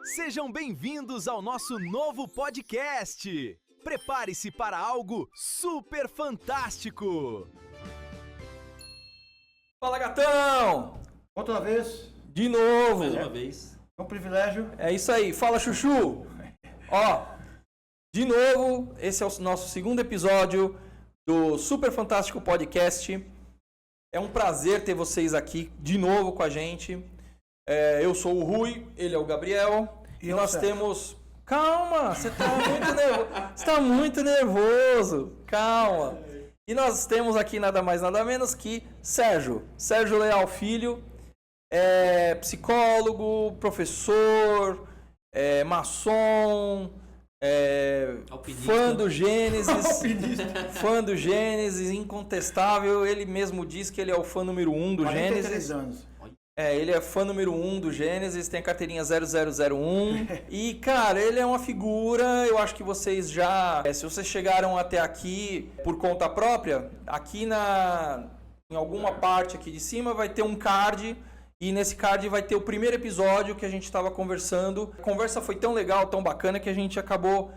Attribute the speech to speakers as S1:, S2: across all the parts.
S1: Sejam bem-vindos ao nosso novo podcast. Prepare-se para algo super fantástico.
S2: Fala, gatão!
S3: Outra vez.
S2: De novo.
S4: Mais uma vez.
S3: É um privilégio.
S2: É isso aí. Fala, Chuchu! Ó, de novo, esse é o nosso segundo episódio do Super Fantástico Podcast. É um prazer ter vocês aqui de novo com a gente. Eu sou o Rui, ele é o Gabriel. E nós temos... Calma, você tá muito nervoso. Você tá muito nervoso. Calma. E nós temos aqui nada mais, nada menos que Sérgio. Sérgio Leal Filho. É psicólogo, professor, maçom, fã do Gênesis, fã do Gênesis, incontestável. Ele mesmo diz que ele é o fã número 1 do
S3: 43
S2: Gênesis.
S3: anos.
S2: Ele é fã número 1 do Gênesis, tem a carteirinha 0001. E, cara, ele é uma figura, eu acho que vocês já... se vocês chegaram até aqui por conta própria, aqui em alguma parte aqui de cima vai ter um card... E nesse card vai ter o primeiro episódio que a gente estava conversando. A conversa foi tão legal, tão bacana, que a gente acabou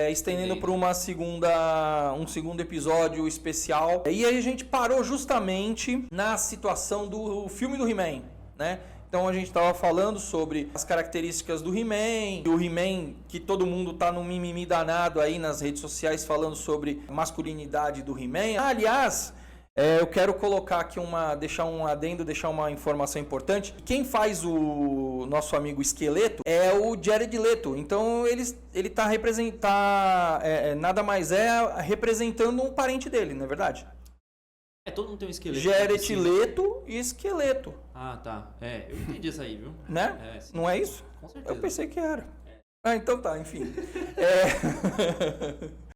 S2: estendendo para um segundo episódio especial. E aí a gente parou justamente na situação do filme do He-Man, né? Então a gente estava falando sobre as características do He-Man, o He-Man que todo mundo tá no mimimi danado aí nas redes sociais falando sobre a masculinidade do He-Man. Aliás... eu quero colocar aqui deixar um adendo, deixar uma informação importante. Quem faz o nosso amigo Esqueleto é o Jared Leto. Então ele tá nada mais representando um parente dele, não é verdade?
S4: Todo mundo tem um esqueleto.
S2: Jared Leto e Esqueleto.
S4: Ah, tá. Eu entendi isso aí, viu?
S2: Né?
S4: Sim.
S2: Não é isso?
S4: Com certeza.
S2: Eu pensei que era. Então tá, enfim.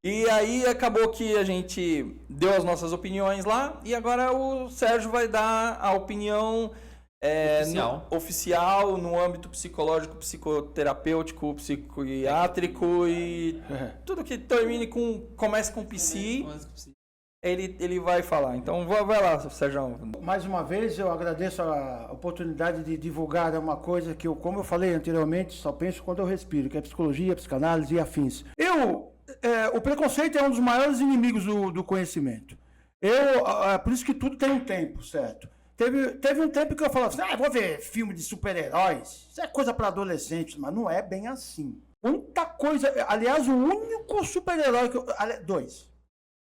S2: E aí acabou que a gente deu as nossas opiniões lá e agora o Sérgio vai dar a opinião oficial no âmbito psicológico, psicoterapêutico, psiquiátrico e tudo que comece com psi, ele vai falar. Então vai lá, Sérgio.
S3: Mais uma vez eu agradeço a oportunidade de divulgar uma coisa que como eu falei anteriormente, só penso quando eu respiro, que é psicologia, psicanálise e afins. O preconceito é um dos maiores inimigos do conhecimento. Por isso que tudo tem um tempo, certo? Teve um tempo que eu falava assim, vou ver filme de super-heróis, isso é coisa para adolescentes, mas não é bem assim. Muita coisa, aliás, o único super-herói dois.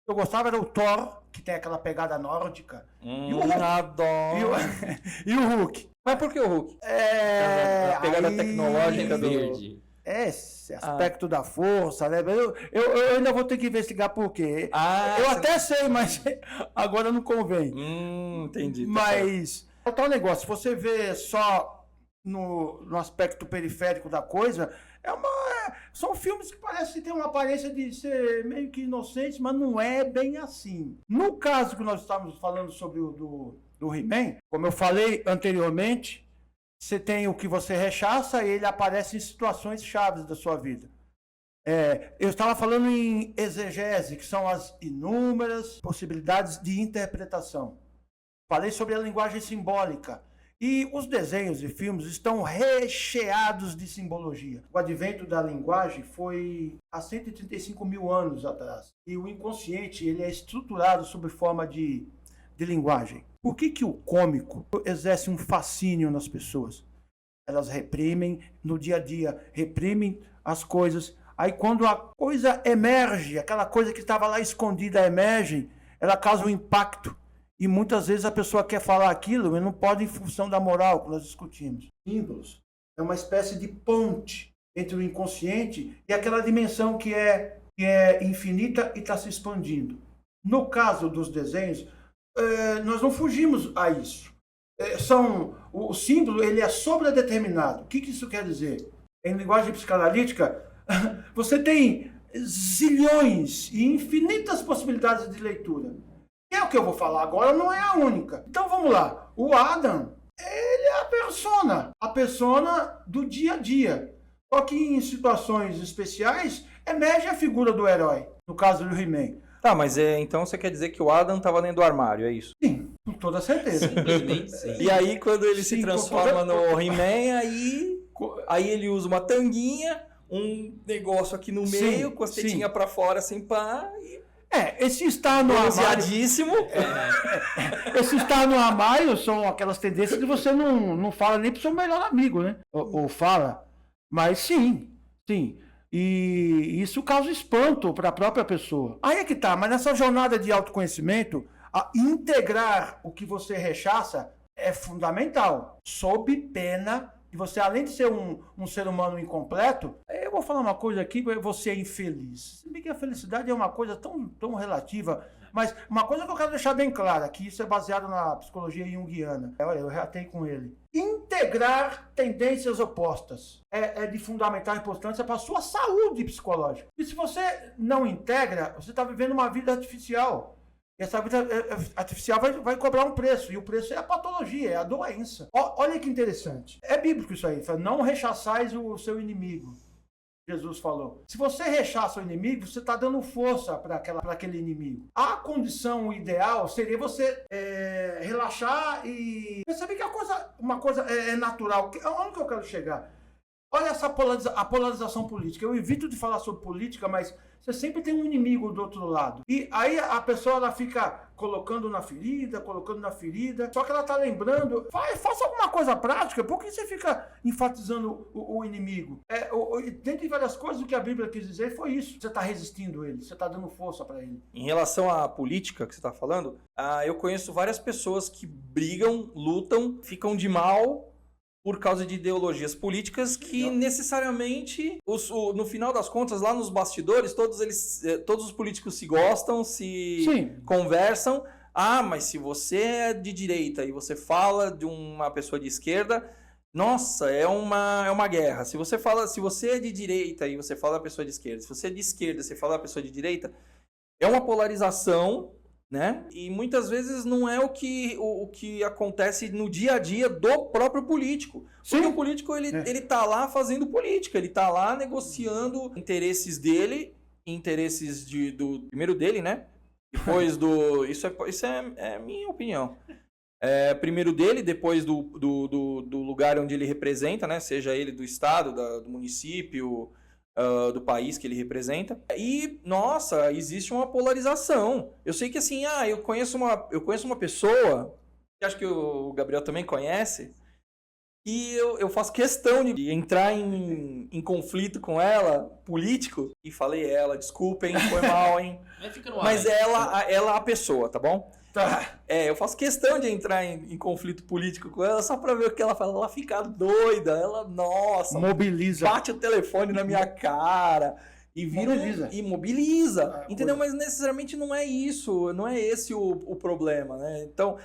S3: Eu gostava era o Thor, que tem aquela pegada nórdica. E o Hulk.
S2: Adoro.
S3: E o Hulk.
S2: Mas por que o Hulk? A pegada tecnológica do...
S4: Verde.
S3: Esse aspecto da força, né? Eu ainda vou ter que investigar por quê. Eu até sei, mas agora não convém.
S2: Entendi.
S3: Mas, é tal negócio, se você vê só no aspecto periférico da coisa, são filmes que parecem ter uma aparência de ser meio que inocentes, mas não é bem assim. No caso que nós estávamos falando sobre o do He-Man, como eu falei anteriormente, você tem o que você rechaça e ele aparece em situações chaves da sua vida. Eu estava falando em exegese, que são as inúmeras possibilidades de interpretação. Falei sobre a linguagem simbólica. E os desenhos e filmes estão recheados de simbologia. O advento da linguagem foi há 135 mil anos atrás. E o inconsciente ele é estruturado sob forma de linguagem. Por que o cômico exerce um fascínio nas pessoas? Elas reprimem no dia a dia, reprimem as coisas. Aí quando a coisa emerge, aquela coisa que estava lá escondida emerge, ela causa um impacto. E muitas vezes a pessoa quer falar aquilo, mas não pode em função da moral que nós discutimos. Símbolos é uma espécie de ponte entre o inconsciente e aquela dimensão que é infinita e está se expandindo. No caso dos desenhos, nós não fugimos a isso. O símbolo ele é sobredeterminado. O que isso quer dizer? Em linguagem psicanalítica, você tem zilhões e infinitas possibilidades de leitura. E o que eu vou falar agora não é a única. Então vamos lá. O Adam, ele é a persona do dia a dia. Só que em situações especiais, emerge a figura do herói. No caso do He-Man.
S2: Tá, mas então você quer dizer que o Adam estava dentro do armário, é isso?
S3: Sim, com toda certeza.
S4: Simplesmente sim.
S2: E aí quando ele se transforma no He-Man, aí Aí ele usa uma tanguinha, um negócio aqui no
S3: Sim,
S2: meio, com as
S3: sim.
S2: tetinhas pra fora, sem pá, e
S3: Esse estar no armário,
S2: bronzeadíssimo.
S3: esse estar no armário são aquelas tendências que você não fala nem pro seu melhor amigo, né? Ou fala, mas sim. E isso causa espanto para a própria pessoa. Aí é que tá, mas nessa jornada de autoconhecimento, integrar o que você rechaça é fundamental, sob pena de você, além de ser um ser humano incompleto, eu vou falar uma coisa aqui, você é infeliz. Se bem que a felicidade é uma coisa tão relativa, mas uma coisa que eu quero deixar bem clara, que isso é baseado na psicologia junguiana, eu reatei com ele. Integrar tendências opostas é de fundamental importância para a sua saúde psicológica. E se você não integra, você está vivendo uma vida artificial. E essa vida artificial vai cobrar um preço. E o preço é a patologia, é a doença. Olha que interessante. É bíblico isso aí. Fala, não rechaçais o seu inimigo. Jesus falou. Se você rechaça o inimigo, você está dando força para aquele inimigo. A condição ideal seria você relaxar e perceber que uma coisa é natural. Onde que eu quero chegar? Olha a polarização política. Eu evito de falar sobre política, mas você sempre tem um inimigo do outro lado. E aí a pessoa ela fica colocando na ferida, só que ela está lembrando, faça alguma coisa prática, por que você fica enfatizando o inimigo? Dentre várias coisas, o que a Bíblia quis dizer foi isso. Você está resistindo ele, você está dando força para ele.
S2: Em relação à política que você está falando, eu conheço várias pessoas que brigam, lutam, ficam de mal por causa de ideologias políticas que necessariamente, no final das contas, lá nos bastidores, todos os políticos se gostam, se conversam. Mas se você é de direita e você fala de uma pessoa de esquerda, nossa, é uma guerra. Se você é de direita e você fala da pessoa de esquerda, se você é de esquerda e você fala da pessoa de direita, é uma polarização, né? E muitas vezes não é o que acontece no dia a dia do próprio político. Porque o político ele tá lá fazendo política, ele tá lá negociando interesses dele, interesses primeiro dele, né? Depois isso é minha opinião. Primeiro dele, depois do lugar onde ele representa, né? Seja ele do estado, do município, do país que ele representa. E, nossa, existe uma polarização. Eu sei que assim, eu conheço uma pessoa, que acho que o Gabriel também conhece, e eu faço questão de entrar em conflito com ela, político, e falei desculpem, foi mal, hein? Mas ela é a pessoa, tá bom?
S3: Tá.
S2: Eu faço questão de entrar em conflito político com ela só pra ver o que ela fala. Ela fica doida, ela, nossa,
S3: mobiliza,
S2: bate o telefone na minha cara e vira mobiliza. Entendeu? Mas necessariamente não é isso, não é esse o problema, né? Então,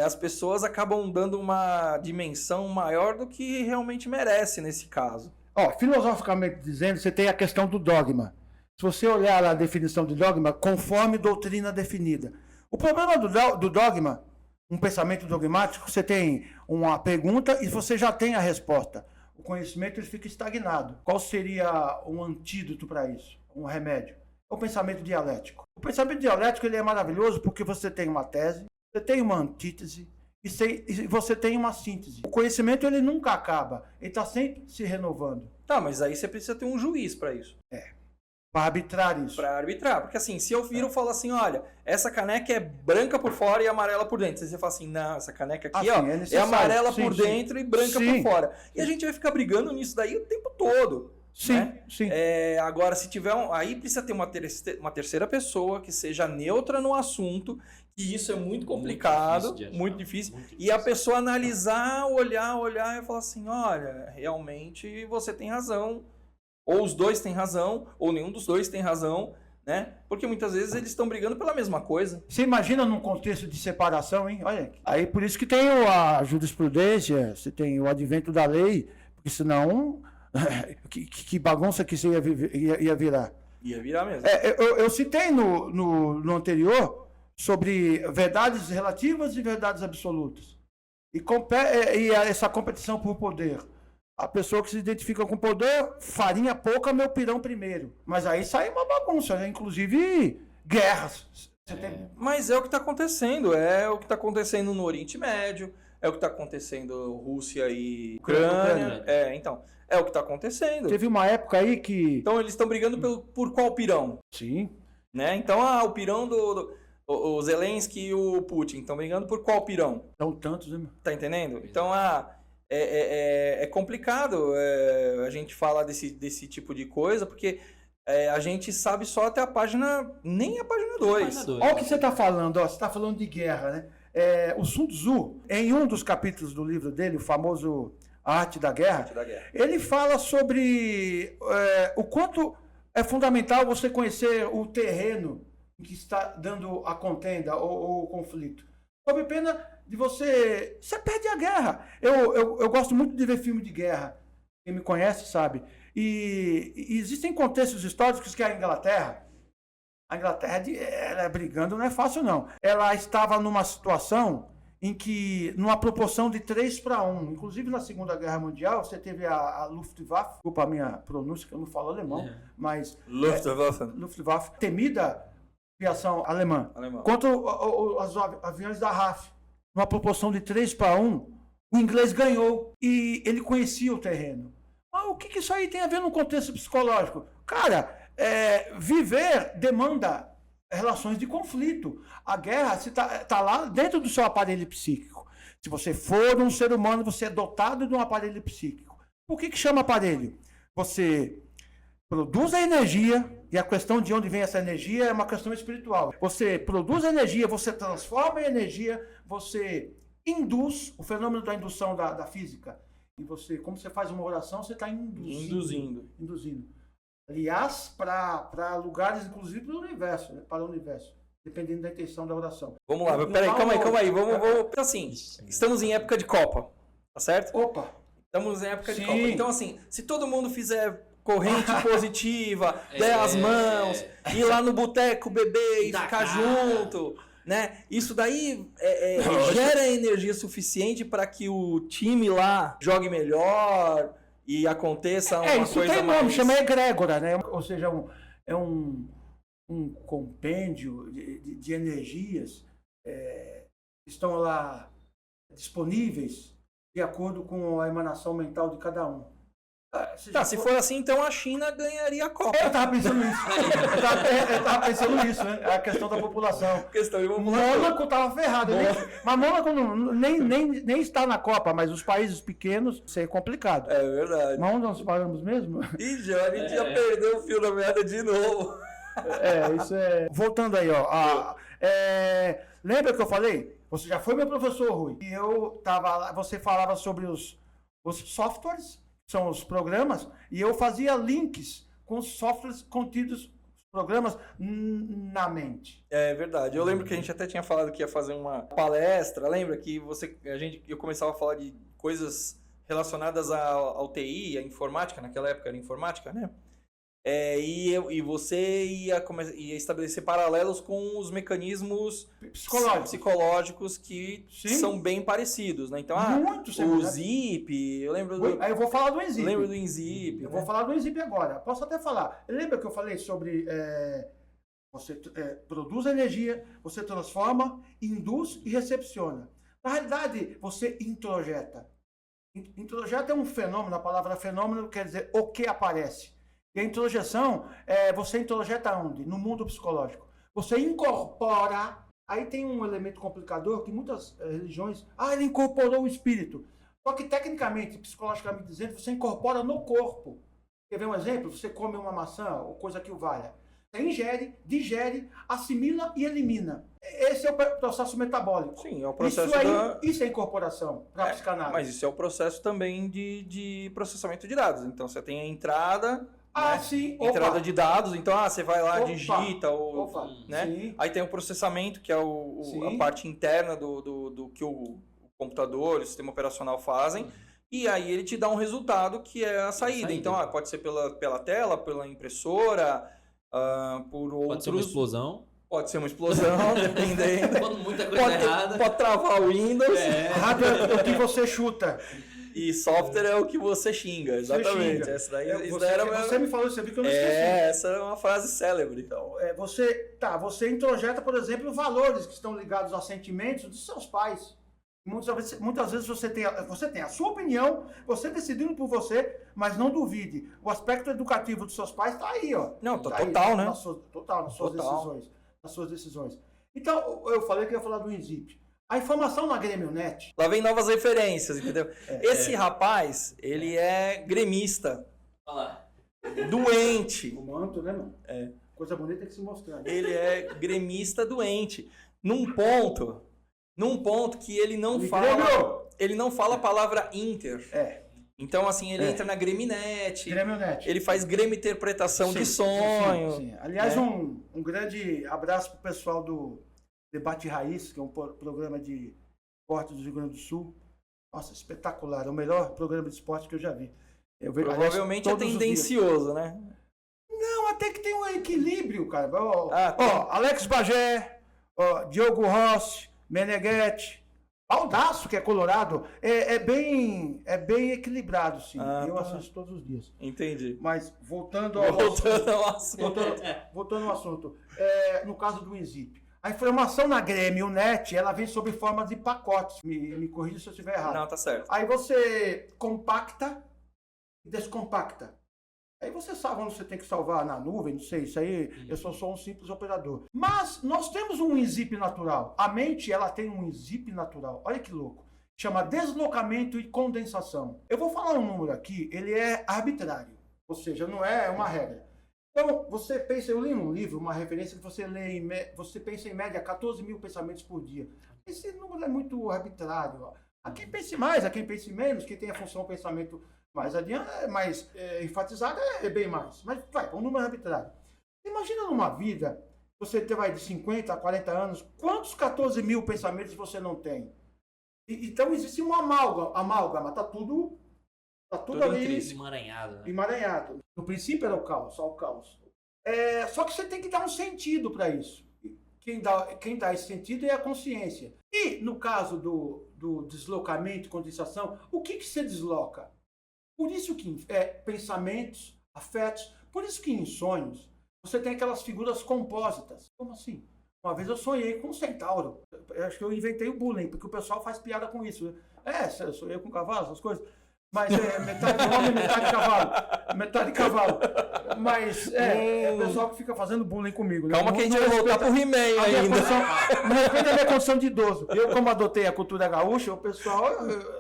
S2: as pessoas acabam dando uma dimensão maior do que realmente merece nesse caso.
S3: Filosoficamente dizendo, você tem a questão do dogma. Se você olhar a definição de dogma, conforme doutrina definida. O problema do dogma, um pensamento dogmático, você tem uma pergunta e você já tem a resposta. O conhecimento ele fica estagnado. Qual seria um antídoto para isso? Um remédio? O pensamento dialético. O pensamento dialético ele é maravilhoso porque você tem uma tese, você tem uma antítese e você tem uma síntese. O conhecimento ele nunca acaba, ele está sempre se renovando.
S2: Tá, mas aí você precisa ter um juiz para isso.
S3: Para arbitrar isso.
S2: Para arbitrar. Porque assim, se eu viro e falo assim, olha, essa caneca é branca por fora e amarela por dentro. Você fala assim, não, essa caneca aqui, é amarela por dentro e branca por fora. E a gente vai ficar brigando nisso daí o tempo todo. Sim. Agora, se tiver aí precisa ter uma terceira pessoa que seja neutra no assunto, que isso é muito complicado, muito difícil. E a pessoa analisar, olhar e falar assim, olha, realmente você tem razão. Ou os dois têm razão, ou nenhum dos dois tem razão, né? Porque muitas vezes eles estão brigando pela mesma coisa.
S3: Você imagina num contexto de separação, hein? Olha, aí por isso que tem a jurisprudência, você tem o advento da lei, porque senão, que bagunça que isso ia virar.
S2: Ia virar mesmo.
S3: Eu citei no anterior sobre verdades relativas e verdades absolutas. E essa competição por poder. A pessoa que se identifica com poder, farinha pouca, meu pirão primeiro. Mas aí sai uma bagunça, né? Inclusive guerras.
S2: Mas é o que está acontecendo. É o que está acontecendo no Oriente Médio, É o que está acontecendo Rússia e Ucrânia. Então, é o que está acontecendo.
S3: Teve uma época aí que...
S2: Então eles estão brigando por qual pirão?
S3: Sim.
S2: Né? Então, o pirão o Zelensky e o Putin estão brigando por qual pirão?
S3: São tantos, né?
S2: Tá entendendo? Então, é complicado a gente falar desse tipo de coisa, porque a gente sabe só até nem a página 2.
S3: Olha o que você está falando, ó, você está falando de guerra, né? O Sun Tzu, em um dos capítulos do livro dele, o famoso A Arte da Guerra, ele fala sobre o quanto é fundamental você conhecer o terreno em que está dando a contenda ou o conflito. Sob pena de você perde a guerra. Eu gosto muito de ver filme de guerra. Quem me conhece sabe. E existem contextos históricos que a Inglaterra ela brigando não é fácil não. Ela estava numa situação em que, numa proporção de 3-1, inclusive na Segunda Guerra Mundial, você teve a Luftwaffe, desculpa a minha pronúncia, que eu não falo alemão, mas... Luftwaffe, temida aviação alemã. Contra os aviões da RAF, numa proporção de 3-1, o inglês ganhou e ele conhecia o terreno. Mas o que isso aí tem a ver no contexto psicológico? Cara, viver demanda relações de conflito. A guerra está lá dentro do seu aparelho psíquico. Se você for um ser humano, você é dotado de um aparelho psíquico. Por que chama aparelho? Você produz a energia, e a questão de onde vem essa energia é uma questão espiritual. Você produz energia, você transforma em energia, você induz o fenômeno da indução da física. E você, como você faz uma oração, você está induzindo. Aliás, para lugares, inclusive para o universo, né? Para o universo, dependendo da intenção da oração.
S2: Vamos lá, peraí, calma aí. Vamos, assim, estamos em época de Copa, tá certo?
S3: Opa!
S2: Estamos em época de Copa. Então, assim, se todo mundo fizer corrente positiva, der as mãos, ir lá no boteco beber e ficar junto, né? Isso daí gera energia suficiente para que o time lá jogue melhor e aconteça uma coisa mais... Isso tem nome,
S3: chama egrégora, né? Ou seja, é um compêndio de energias que estão lá disponíveis de acordo com a emanação mental de cada um.
S2: Se for assim, então a China ganharia a Copa.
S3: Eu tava pensando nisso. Eu tava pensando nisso, né? A questão da população. Mônaco tava ferrado. Mas Mônaco nem está na Copa, mas os países pequenos, isso é complicado.
S2: É verdade.
S3: Mas onde nós paramos mesmo?
S2: Ih, a gente já perdeu o fio da meada de novo.
S3: Isso é... Voltando aí, ó. Lembra que eu falei? Você já foi meu professor, Rui. E eu tava lá, você falava sobre os softwares, são os programas, e eu fazia links com os softwares contidos, programas na mente.
S2: É verdade. Eu lembro que a gente até tinha falado que ia fazer uma palestra. Lembra que eu começava a falar de coisas relacionadas ao TI, à informática, naquela época era informática, né? E você ia estabelecer paralelos com os mecanismos psicológicos que são bem parecidos, né? Então, o Zip, eu lembro do...
S3: Aí eu vou falar do Enzip.
S2: Lembro do Enzip.
S3: Eu vou falar do Enzip agora. Posso até falar. Lembra que eu falei sobre... você produz energia, você transforma, induz e recepciona. Na realidade, você introjeta. Introjeta é um fenômeno, a palavra fenômeno quer dizer o que aparece. E a introjeção, você introjeta onde? No mundo psicológico. Você incorpora, aí tem um elemento complicador que muitas religiões, ele incorporou o espírito. Só que tecnicamente, psicologicamente dizendo, você incorpora no corpo. Quer ver um exemplo? Você come uma maçã ou coisa que o valha. Você ingere, digere, assimila e elimina. Esse é o processo metabólico.
S2: Sim, é o processo
S3: isso é incorporação para a psicanálise.
S2: Mas isso é o processo também de processamento de dados. Então, você tem a entrada...
S3: sim.
S2: Entrada de dados, então você vai lá, digita, né?
S3: Sim.
S2: Aí tem o processamento, que é a parte interna do que o computador, o sistema operacional fazem, e aí ele te dá um resultado que é a saída. Então, pode ser pela tela, pela impressora, por outros...
S4: Pode ser uma explosão.
S2: Pode ser uma explosão, dependendo.
S4: Quando muita coisa errada.
S2: Pode travar o Windows.
S3: Hardware é o que você chuta.
S2: E software é o que você xinga, exatamente.
S3: Você me falou isso, você viu que eu não esqueci.
S2: Essa é uma frase célebre.
S3: Então, você introjeta, por exemplo, valores que estão ligados a sentimentos dos seus pais. Muitas vezes você tem a sua opinião, você decidindo por você, mas não duvide. O aspecto educativo dos seus pais está aí, ó.
S2: Não,
S3: Tá
S2: total,
S3: aí,
S2: né?
S3: nas suas decisões. Então, eu falei que ia falar do INZIP. A informação na GrêmioNet.
S2: Lá vem novas referências, entendeu? Esse rapaz, ele é gremista,
S4: Olha lá.
S2: doente.
S3: O manto, né, mano? Coisa bonita que se mostrar. Né?
S2: Ele é gremista doente. Num ponto que ele não fala a palavra Inter. Então, assim, ele entra na GrêmioNet,
S3: GrêmioNet.
S2: ele faz Grêmio-interpretação de sonho.
S3: Sim. Aliás, um grande abraço pro pessoal do Debate Raiz, que é um programa de esporte do Rio Grande do Sul. Nossa, espetacular. É o melhor programa de esporte que eu já vi. Eu vejo,
S2: Provavelmente é
S3: aliás, todos os dias.
S2: tendencioso, né?
S3: Não, até que tem um equilíbrio, cara.
S2: Tem.
S3: Alex Bagé, Diogo Rossi, Meneghetti, Baldasso, que é colorado, é bem equilibrado, sim. Eu assisto todos os dias.
S2: Entendi.
S3: Mas voltando ao assunto, no caso do INZIP, a informação na GrêmioNet, ela vem sob forma de pacotes. Me corrija se eu estiver errado.
S2: Não, tá certo.
S3: Aí você compacta e descompacta. Aí você salva onde você tem que salvar na nuvem, não sei, isso aí eu sou só um simples operador. Mas nós temos um INZIP natural. A mente, ela tem um INZIP natural. Olha que louco. Chama deslocamento e condensação. Eu vou falar um número aqui, ele é arbitrário. Ou seja, não é uma regra. Então, você pensa, eu li num livro, uma referência que você pensa em média 14 mil pensamentos por dia. Esse número é muito arbitrário. Ó. Há quem pense mais, há quem pense menos, quem tem a função pensamento mais adiante, mais enfatizada é bem mais. Mas vai, um número arbitrário. Imagina numa vida, você vai de 50 a 40 anos, quantos 14 mil pensamentos você não tem? Então existe uma amálgama, tá tudo ali
S4: Emaranhado, né?
S3: emaranhado. No princípio era o caos, só o caos. Só que você tem que dar um sentido para isso. Quem dá esse sentido é a consciência. E no caso do deslocamento, condensação, o que você desloca? Por isso que pensamentos, afetos, por isso que em sonhos você tem aquelas figuras compósitas. Como assim? Uma vez eu sonhei com um centauro. Eu acho que eu inventei o bullying, porque o pessoal faz piada com isso. Né? Eu sonhei com cavalo, essas coisas. Mas metade homem, metade cavalo. Metade cavalo. Mas o pessoal que fica fazendo bullying comigo. Né?
S2: Calma que a gente vai voltar pro He-Man ainda.
S3: Não respeita a minha condição de idoso. Eu, como adotei a cultura gaúcha, o pessoal,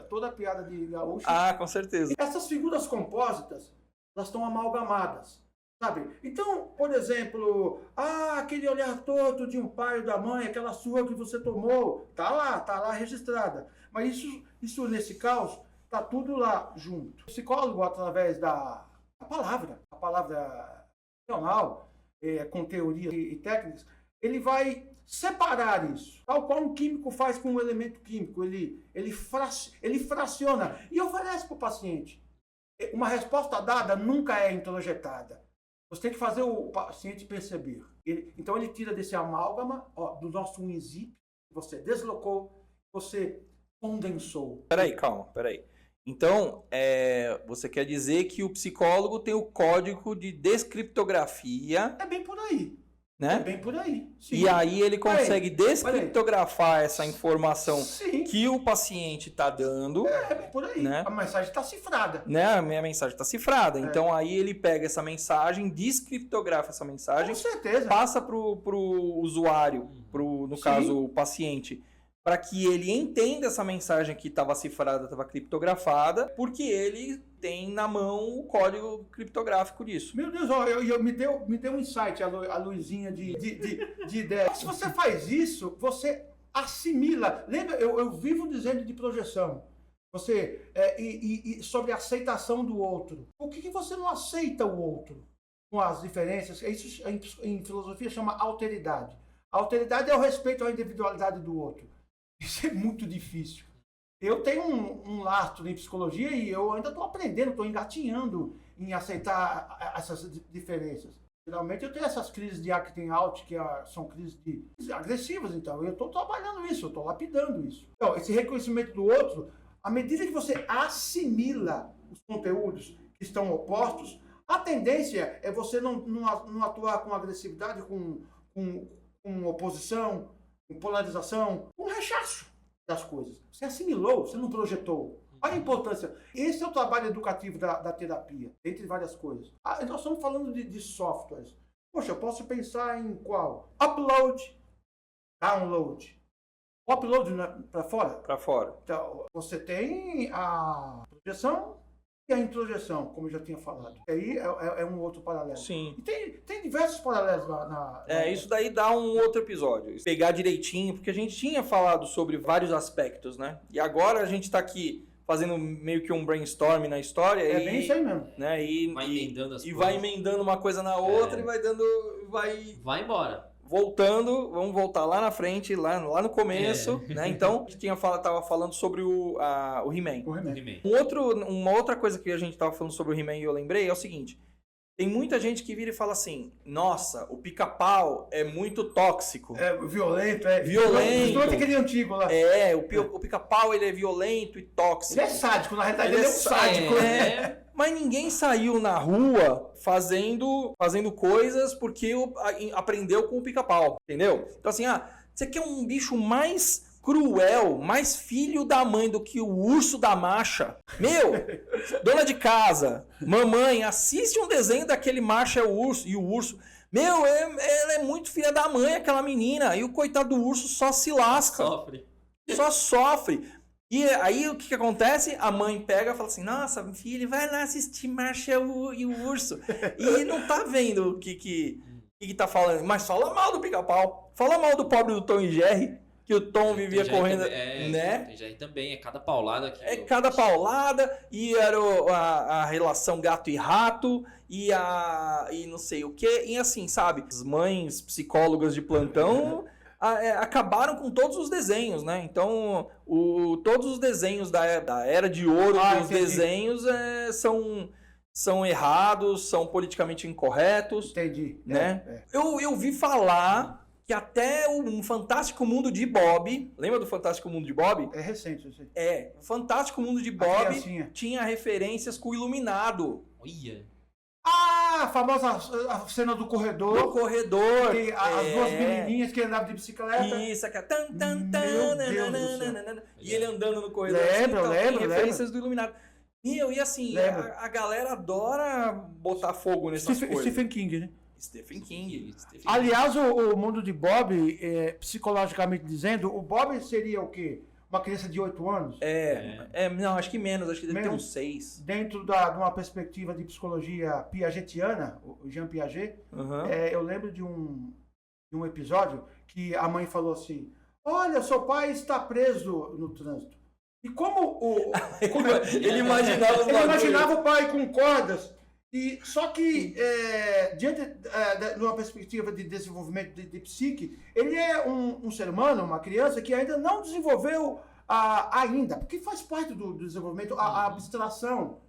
S3: toda piada de gaúcho.
S2: Com certeza.
S3: Essas figuras compósitas, elas estão amalgamadas. Sabe? Então, por exemplo, aquele olhar torto de um pai ou da mãe, aquela surra que você tomou, tá lá registrada. Mas isso nesse caos, tá tudo lá junto. O psicólogo, através da palavra racional, com teorias e técnicas, ele vai separar isso. Tal qual um químico faz com um elemento químico. Ele fraciona e oferece para o paciente. Uma resposta dada nunca é introjetada. Você tem que fazer o paciente perceber. Então ele tira desse amálgama, do nosso INZIP, você deslocou, você condensou.
S2: Peraí. Então, você quer dizer que o psicólogo tem o código de descriptografia.
S3: É bem por aí.
S2: Né?
S3: É bem por aí. Sim.
S2: E aí ele consegue descriptografar essa informação que o paciente está dando.
S3: É bem por aí.
S2: Né?
S3: A mensagem está cifrada.
S2: Né? A minha mensagem está cifrada. Então aí ele pega essa mensagem, descriptografa essa mensagem,
S3: com certeza.
S2: passa para o usuário, no caso o paciente, para que ele entenda essa mensagem que estava cifrada, estava criptografada, porque ele tem na mão o código criptográfico disso.
S3: Meu Deus, me deu um insight, a luzinha de ideia. Se você faz isso, você assimila. Lembra, eu vivo dizendo de projeção. Você e sobre a aceitação do outro. Por que você não aceita o outro? Com as diferenças, isso em filosofia chama alteridade. A alteridade é o respeito à individualidade do outro. Isso é muito difícil. Eu tenho um lastro em psicologia e eu ainda estou aprendendo, estou engatinhando em aceitar essas diferenças. Geralmente eu tenho essas crises de acting out, que são crises agressivas, então eu estou trabalhando isso, eu estou lapidando isso. Então, esse reconhecimento do outro, à medida que você assimila os conteúdos que estão opostos, a tendência é você não atuar com agressividade, com oposição, com polarização, com rechaço das coisas. Você assimilou, você não projetou. Olha a importância. Esse é o trabalho educativo da terapia, entre várias coisas. Nós estamos falando de softwares. Poxa, eu posso pensar em qual? Upload, download. O upload para fora?
S2: Para fora.
S3: Então, você tem a projeção e a introjeção, como eu já tinha falado. Aí é um outro paralelo.
S2: Sim.
S3: E tem diversos paralelos
S2: Isso daí dá um outro episódio. Pegar direitinho, porque a gente tinha falado sobre vários aspectos, né? E agora a gente está aqui fazendo meio que um brainstorm na história.
S3: É bem isso aí mesmo.
S2: Né?
S4: Vai emendando as coisas.
S2: Vai emendando uma coisa na outra e vai dando...
S4: Vai embora.
S2: Voltando, vamos voltar lá na frente, lá no começo, né? Então, a gente tava falando sobre o He-Man.
S3: O He-Man.
S2: Uma outra coisa que a gente tava falando sobre o He-Man e eu lembrei é o seguinte. Tem muita gente que vira e fala assim, nossa, o Pica-Pau é muito tóxico.
S3: É violento,
S2: Violento.
S3: Não tem aquele antigo lá.
S2: O Pica-Pau ele é violento e tóxico.
S3: Ele é sádico, na realidade ele é um sádico.
S2: Mas ninguém saiu na rua fazendo coisas porque aprendeu com o Pica-Pau, entendeu? Então assim, você quer um bicho mais cruel, mais filho da mãe do que o urso da Masha? Meu, dona de casa, mamãe, assiste um desenho daquele Masha e o urso. Meu, ela é muito filha da mãe, aquela menina. E o coitado do urso só se lasca. Só sofre. E aí o que acontece? A mãe pega e fala assim, nossa, filho, vai lá assistir Masha e o urso. E não tá vendo o que tá falando. Mas fala mal do Pica-Pau. Fala mal do pobre do Tom e Jerry. Que o Tom vivia correndo, né?
S4: Já também, é cada paulada que...
S2: cada paulada, e era a relação gato e rato, e não sei o quê, e assim, sabe? As mães psicólogas de plantão acabaram com todos os desenhos, né? Então, todos os desenhos da Era de Ouro dos desenhos são errados, são politicamente incorretos.
S3: Entendi.
S2: Né? Eu vi falar... que até o Fantástico Mundo de Bob... Lembra do Fantástico Mundo de Bob?
S3: É recente, eu sei.
S2: O Fantástico Mundo de Bob tinha referências com o Iluminado.
S4: Olha.
S3: A famosa cena do corredor.
S2: Do corredor.
S3: Que as duas menininhas que andavam de bicicleta.
S2: Isso, aqui. E ele andando no corredor.
S3: Lembro.
S2: Referências do Iluminado. E assim, a galera adora botar fogo nessas coisas.
S3: Stephen King, né?
S2: Stephen King.
S3: Aliás, o mundo de Bob, psicologicamente dizendo, o Bob seria o quê? Uma criança de 8 anos?
S2: Não, acho que menos, acho que deve ter uns 6.
S3: Dentro de uma perspectiva de psicologia piagetiana, o Jean Piaget, eu lembro de um episódio que a mãe falou assim, olha, seu pai está preso no trânsito. E como
S2: ele imaginava
S3: o pai com cordas. Só que, diante de uma perspectiva de desenvolvimento de psique, ele é um ser humano, uma criança, que ainda não desenvolveu ainda, porque faz parte do desenvolvimento a abstração,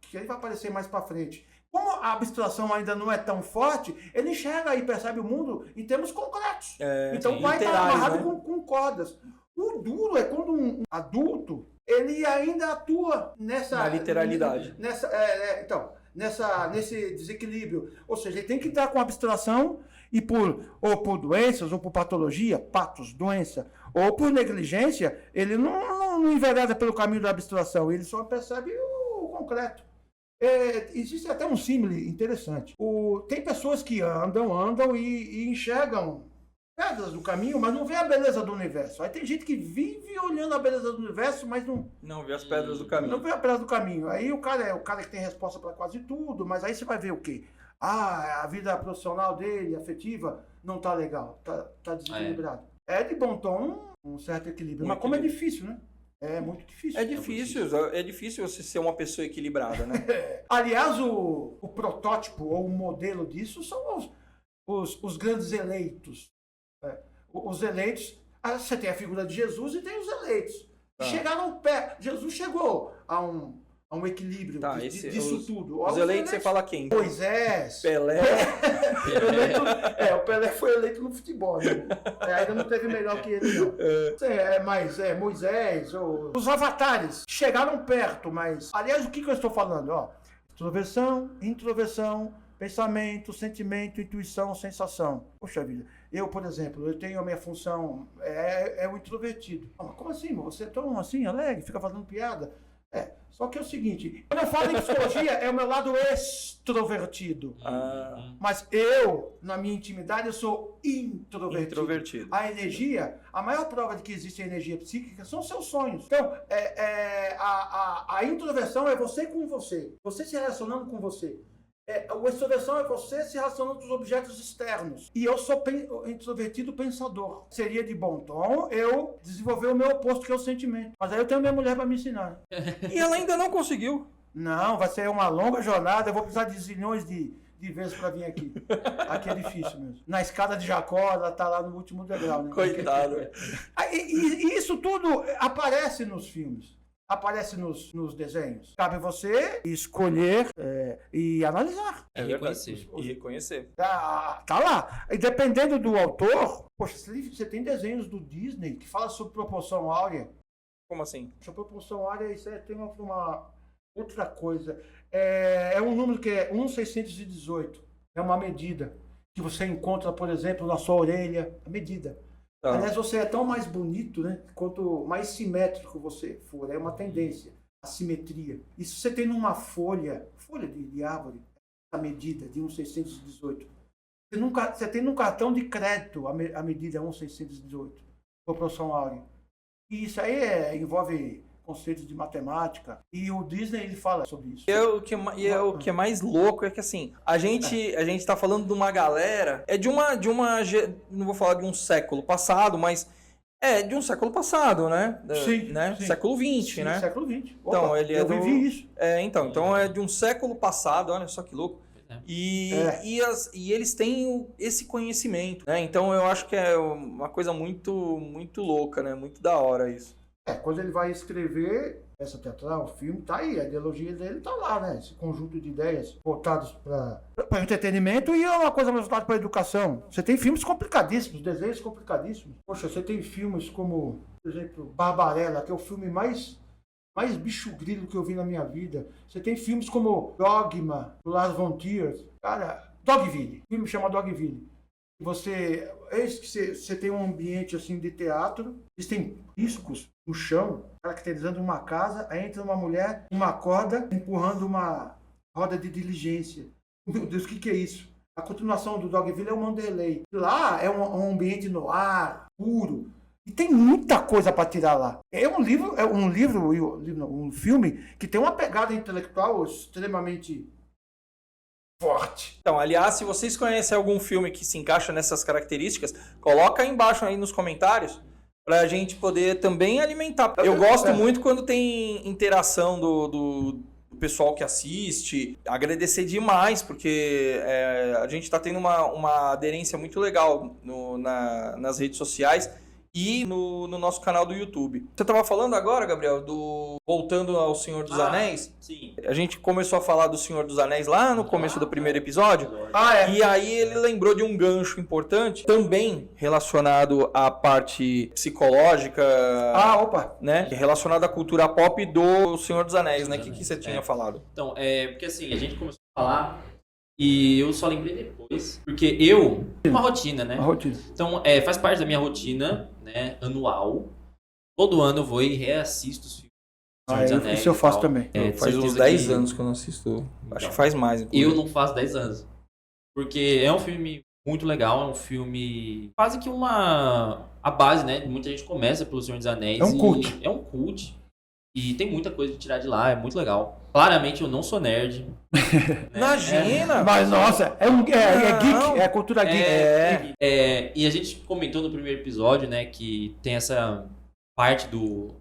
S3: que aí vai aparecer mais para frente. Como a abstração ainda não é tão forte, ele enxerga e percebe o mundo em termos concretos. Então vai estar amarrado, né? com cordas. O duro é quando um adulto... ele ainda atua
S2: na literalidade.
S3: Nesse desequilíbrio. Ou seja, ele tem que estar com abstração e por doenças, ou por patologia, doença, ou por negligência, ele não envereda pelo caminho da abstração, ele só percebe o concreto. Existe até um símile interessante. Tem pessoas que andam e enxergam pedras do caminho, mas não vê a beleza do universo. Aí tem gente que vive olhando a beleza do universo, mas não
S2: vê as pedras do caminho.
S3: Não vê a pedra do caminho. Aí o cara é o cara que tem resposta para quase tudo, mas aí você vai ver o quê? A vida profissional dele, afetiva, não tá legal, tá desequilibrado. É de bom tom um certo equilíbrio, mas como é difícil, né? É muito difícil.
S2: É difícil você ser uma pessoa equilibrada, né?
S3: Aliás, o protótipo ou o modelo disso são os grandes eleitos. Os eleitos, você tem a figura de Jesus e tem os eleitos. Chegaram perto. Jesus chegou a um equilíbrio disso tudo.
S2: Os eleitos, você fala quem?
S3: Moisés.
S2: Pelé.
S3: O Pelé foi eleito no futebol. Né? Ainda não teve melhor que ele, não. Mas Moisés, os avatares chegaram perto, mas... Aliás, o que eu estou falando? Extroversão, introversão, pensamento, sentimento, intuição, sensação. Poxa vida, eu, por exemplo, eu tenho a minha função, é o introvertido. Mas como assim? Você é tão assim, alegre, fica fazendo piada? Só que é o seguinte, quando eu falo em psicologia, é o meu lado extrovertido. Mas eu, na minha intimidade, eu sou introvertido. A energia, a maior prova de que existe energia psíquica são seus sonhos. Então, a introversão é você com você. Você se relacionando com você. A extroversão é você se relacionando com os objetos externos. E eu sou introvertido pensador. Seria de bom tom eu desenvolver o meu oposto, que é o sentimento. Mas aí eu tenho minha mulher para me ensinar.
S2: E ela ainda não conseguiu.
S3: Não, vai ser uma longa jornada. Eu vou precisar de zilhões de vezes para vir aqui. Aqui é difícil mesmo. Na escada de Jacó, ela tá lá no último degrau, né?
S2: Coitado.
S3: E isso tudo aparece nos filmes. Aparece nos desenhos. Cabe você escolher e analisar.
S2: É verdade. E reconhecer.
S3: Tá lá. E dependendo do autor, poxa, você tem desenhos do Disney que fala sobre proporção áurea.
S2: Como assim?
S3: Sobre proporção áurea, isso tem uma outra coisa. É um número que é 1,618. É uma medida que você encontra, por exemplo, na sua orelha. A medida. Aliás, você é tão mais bonito, né? Quanto mais simétrico você for. É uma tendência. A simetria. Isso você tem numa folha de árvore, a medida de 1,618. Você tem num cartão de crédito a medida 1,618. Proporção áurea. E isso aí envolve conceitos de matemática. E o Disney, ele fala sobre isso.
S2: O que é mais louco é que, assim, a gente tá falando de uma galera, não vou falar de um século passado, mas de um século passado, né?
S3: Sim.
S2: Século XX, né?
S3: Século XX.
S2: Então, eu
S3: vivi isso.
S2: Então é de um século passado, olha só que louco. E eles têm esse conhecimento, né? Então eu acho que é uma coisa muito, muito louca, né? Muito da hora isso.
S3: Quando ele vai escrever peça teatral, o filme, tá aí, a ideologia dele tá lá, né? Esse conjunto de ideias voltadas para entretenimento e é uma coisa mais voltada para a educação. Você tem filmes complicadíssimos, desenhos complicadíssimos. Poxa, você tem filmes como, por exemplo, Barbarella, que é o filme mais bicho grilo que eu vi na minha vida. Você tem filmes como Dogma, do Lars von Trier. Cara, Dogville. O filme chama Dogville. Você tem um ambiente assim de teatro, existem riscos no chão, caracterizando uma casa, aí entra uma mulher, uma corda, empurrando uma roda de diligência. Meu Deus, o que é isso? A continuação do Dogville é o Manderley. Lá é um ambiente no ar, puro. E tem muita coisa para tirar lá. Um filme que tem uma pegada intelectual extremamente forte.
S2: Então, aliás, se vocês conhecem algum filme que se encaixa nessas características, coloca aí embaixo aí nos comentários pra gente poder também alimentar. Eu gosto muito quando tem interação do pessoal que assiste, agradecer demais, porque a gente tá tendo uma aderência muito legal nas redes sociais e no nosso canal do YouTube. Você estava falando agora, Gabriel, voltando ao Senhor dos Anéis.
S4: Sim.
S2: A gente começou a falar do Senhor dos Anéis lá no começo do primeiro episódio. E aí ele lembrou de um gancho importante, também relacionado à parte psicológica, né? Relacionado à cultura pop do Senhor dos Anéis, né? O que você tinha falado?
S4: Então, porque assim, a gente começou a falar e eu só lembrei depois, porque uma rotina, né? Então, faz parte da minha rotina, né, anual. Todo ano eu vou e reassisto os filmes do Senhor dos Anéis.
S3: Isso eu faço também.
S2: Faz uns 10 anos que eu não assisto. Acho que faz mais.
S4: Inclusive. Eu não faço 10 anos. Porque é um filme muito legal, é um filme quase que a base, né? Muita gente começa pelo Senhor dos Anéis.
S3: É um cult.
S4: É um cult. E tem muita coisa de tirar de lá, é muito legal. Claramente eu não sou nerd. Né?
S2: Imagina!
S3: Mas nossa, é geek, é cultura geek.
S4: E a gente comentou no primeiro episódio, né, que tem essa parte do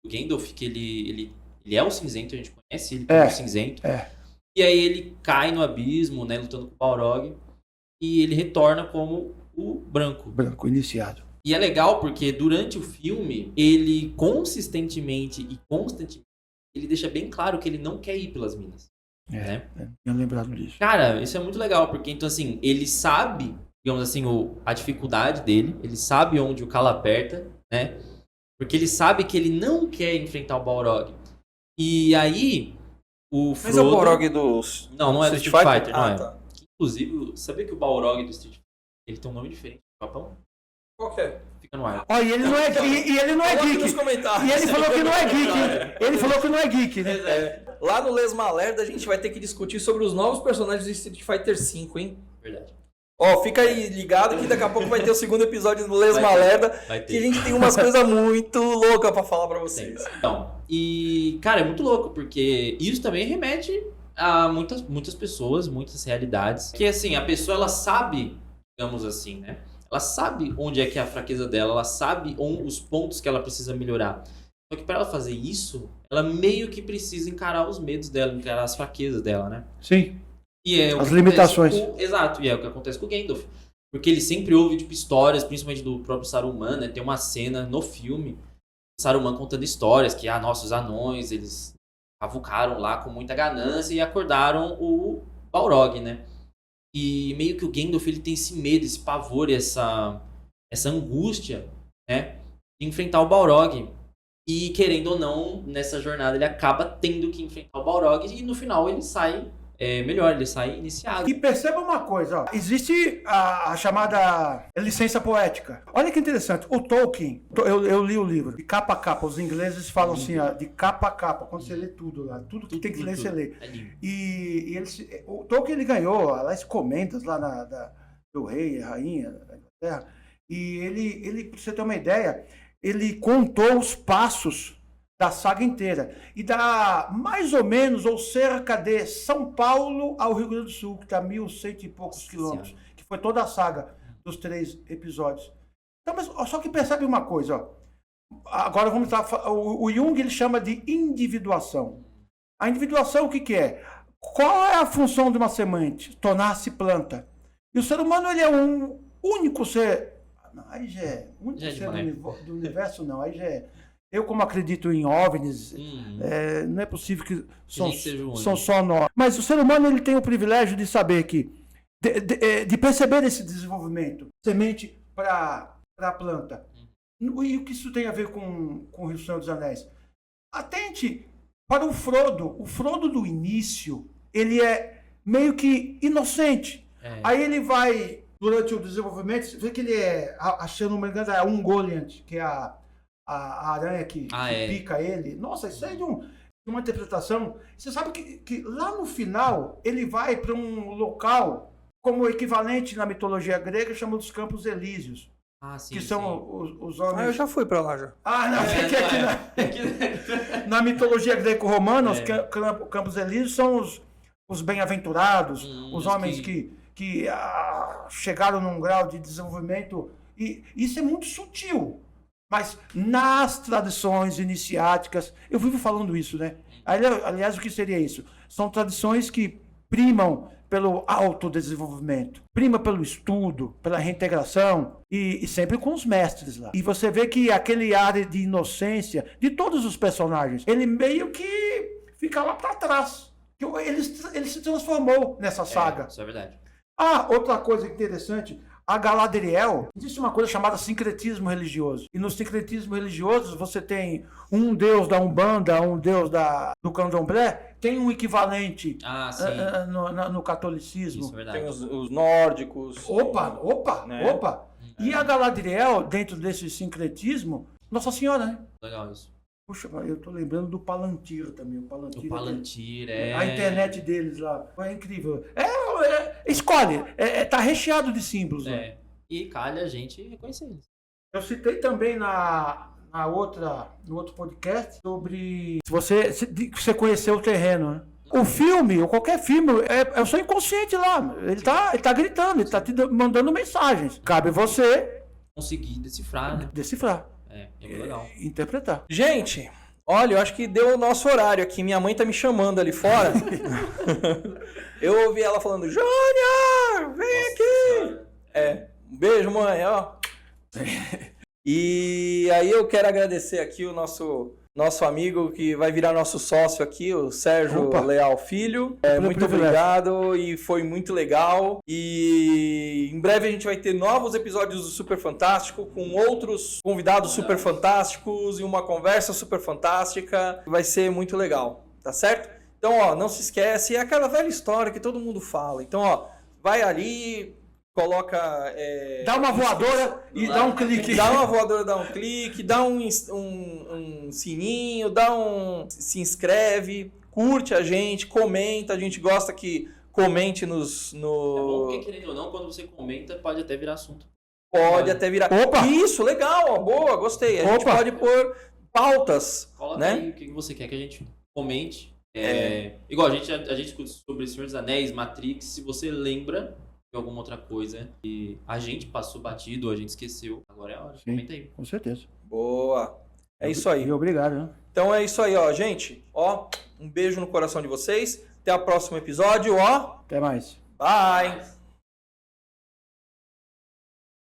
S4: Gandalf, que ele é o cinzento, a gente conhece ele como cinzento. E aí ele cai no abismo, né, lutando com o Balrog, e ele retorna como o branco.
S3: Branco, iniciado.
S4: E é legal porque durante o filme, ele constantemente, ele deixa bem claro que ele não quer ir pelas minas. Né?
S3: Eu lembrado disso.
S4: Cara, isso é muito legal, porque então assim, ele sabe, digamos assim, a dificuldade dele, ele sabe onde o calo aperta, né? Porque ele sabe que ele não quer enfrentar o Balrog. E aí, o Frodo...
S2: Mas é o Balrog dos...
S4: Não é do Street Fighter, não é.
S2: Tá.
S4: Inclusive, sabia que o Balrog do Street Fighter, ele tem um nome diferente no Japão?
S2: Qual que é?
S4: Fica no ar.
S3: Ó, e ele não é, e ele não é
S2: Coloque
S3: geek.
S2: nos comentários.
S3: E ele falou que não é geek. Ele falou que não é geek, né?
S2: Lá no Lesma Lerda a gente vai ter que discutir sobre os novos personagens do Street Fighter V, hein?
S4: Verdade.
S2: Ó, fica aí ligado que daqui a pouco vai ter o segundo episódio do Lesma Lerda, que a gente tem umas coisas muito loucas pra falar pra vocês.
S4: Então, e, cara, é muito louco, porque isso também remete a muitas pessoas, muitas realidades. Que, assim, a pessoa, ela sabe, digamos assim, né? Ela sabe onde é que é a fraqueza dela, ela sabe os pontos que ela precisa melhorar. Só que para ela fazer isso, ela meio que precisa encarar os medos dela, encarar as fraquezas dela, né?
S3: Sim.
S4: E é
S3: As limitações.
S4: Exato, e é o que acontece com o Gandalf. Porque ele sempre ouve, tipo, histórias, principalmente do próprio Saruman, né? Tem uma cena no filme, Saruman contando histórias, que, nossa, os anões, eles cavucaram lá com muita ganância e acordaram o Balrog, né? E meio que o Gandalf, ele tem esse medo, esse pavor, essa angústia, né? De enfrentar o Balrog. E, querendo ou não, nessa jornada ele acaba tendo que enfrentar o Balrog e no final ele sai melhor, ele sai iniciado.
S3: E perceba uma coisa, ó, existe a chamada licença poética. Olha que interessante, o Tolkien, eu li o livro, de capa a capa, os ingleses falam assim, ó, de capa a capa, quando você lê tudo lá, tudo que tem que ler, você lê. E o Tolkien, ele ganhou as comendas lá do rei, rainha da Inglaterra, e ele, pra você ter uma ideia, ele contou os passos da saga inteira. E dá mais ou menos, ou cerca de São Paulo ao Rio Grande do Sul, que está 1.100 e poucos quilômetros, que foi toda a saga dos 3 episódios. Então, mas só que percebe uma coisa, ó. Agora vamos estar. O Jung, ele chama de individuação. A individuação, o que é? Qual é a função de uma semente? Tornar-se planta. E o ser humano, ele é um único ser. Não, aí já é. Único ser do universo, não. Aí já é. Eu, como acredito em OVNIs, não é possível que são só nós. Mas o ser humano, ele tem o privilégio de saber que, de perceber esse desenvolvimento, semente para a planta. E o que isso tem a ver com o Rio Senhor dos Anéis? Atente para o Frodo. O Frodo do início, ele é meio que inocente. Aí ele vai, durante o desenvolvimento, você vê que ele se eu não me engano, é um Ungoliant, que é a aranha que pica ele. Nossa, isso é de uma interpretação. Você sabe que lá no final ele vai para um local como equivalente na mitologia grega, chamado dos Campos Elíseos.
S4: Sim,
S3: que são os homens.
S2: Eu já fui para lá já.
S3: Na mitologia greco-romana, os Campos Elíseos são os bem-aventurados, os homens que chegaram num grau de desenvolvimento. E isso é muito sutil. Mas nas tradições iniciáticas, eu vivo falando isso, né? Aliás, o que seria isso? São tradições que primam pelo autodesenvolvimento, prima pelo estudo, pela reintegração e sempre com os mestres lá. E você vê que aquele ar de inocência de todos os personagens, ele meio que fica lá para trás. Ele se transformou nessa saga.
S4: Isso é verdade.
S3: Outra coisa interessante. A Galadriel, existe uma coisa chamada sincretismo religioso. E no sincretismo religioso você tem um deus da Umbanda, um deus do Candomblé, tem um equivalente no catolicismo.
S4: Isso é verdade.
S2: Tem os nórdicos.
S3: Opa! E a Galadriel, dentro desse sincretismo, Nossa Senhora, né?
S4: Legal isso.
S3: Puxa, eu tô lembrando do Palantir também. O
S4: Palantir
S3: A internet deles lá. É incrível. Escolhe. Tá recheado de símbolos. Né?
S4: E calha a gente reconhecer eles. Eu
S3: citei também no outro podcast sobre você conheceu o terreno, né? O filme, ou qualquer filme, é o seu inconsciente lá. Ele tá gritando, ele tá te mandando mensagens. Cabe você
S4: conseguir decifrar, né?
S3: Decifrar.
S4: É muito legal.
S3: Interpretar.
S2: Gente, olha, eu acho que deu o nosso horário aqui. Minha mãe tá me chamando ali fora. Eu ouvi ela falando, Júnior, vem aqui. Um beijo, mãe, ó. E aí eu quero agradecer aqui o nosso amigo que vai virar nosso sócio aqui, o Sérgio Leal Filho. Muito obrigado e foi muito legal. E em breve a gente vai ter novos episódios do Super Fantástico com outros convidados super fantásticos e uma conversa super fantástica. Vai ser muito legal, tá certo? Então, não se esquece, é aquela velha história que todo mundo fala. Então, vai ali, coloca...
S3: Dá uma voadora e dá um clique.
S2: Dá uma voadora, dá um clique, dá um sininho, se inscreve, curte a gente, comenta, a gente gosta que comente no...
S4: É bom porque, querendo ou não, quando você comenta, pode até virar assunto.
S2: Pode até virar...
S3: Opa!
S2: Isso, legal, ó, boa, gostei. A gente pode pôr pautas,
S4: Coloca
S2: né?
S4: aí o que você quer que a gente comente. Igual a gente discute sobre Senhor dos Anéis, Matrix, se você lembra de alguma outra coisa e a gente passou batido, a gente esqueceu, agora é a hora.
S3: Sim.
S4: Comenta aí.
S3: Com certeza.
S2: Boa. É isso aí.
S3: E obrigado, né?
S2: Então é isso aí, ó, gente. Ó, um beijo no coração de vocês. Até o próximo episódio, ó.
S3: Até mais.
S2: Bye.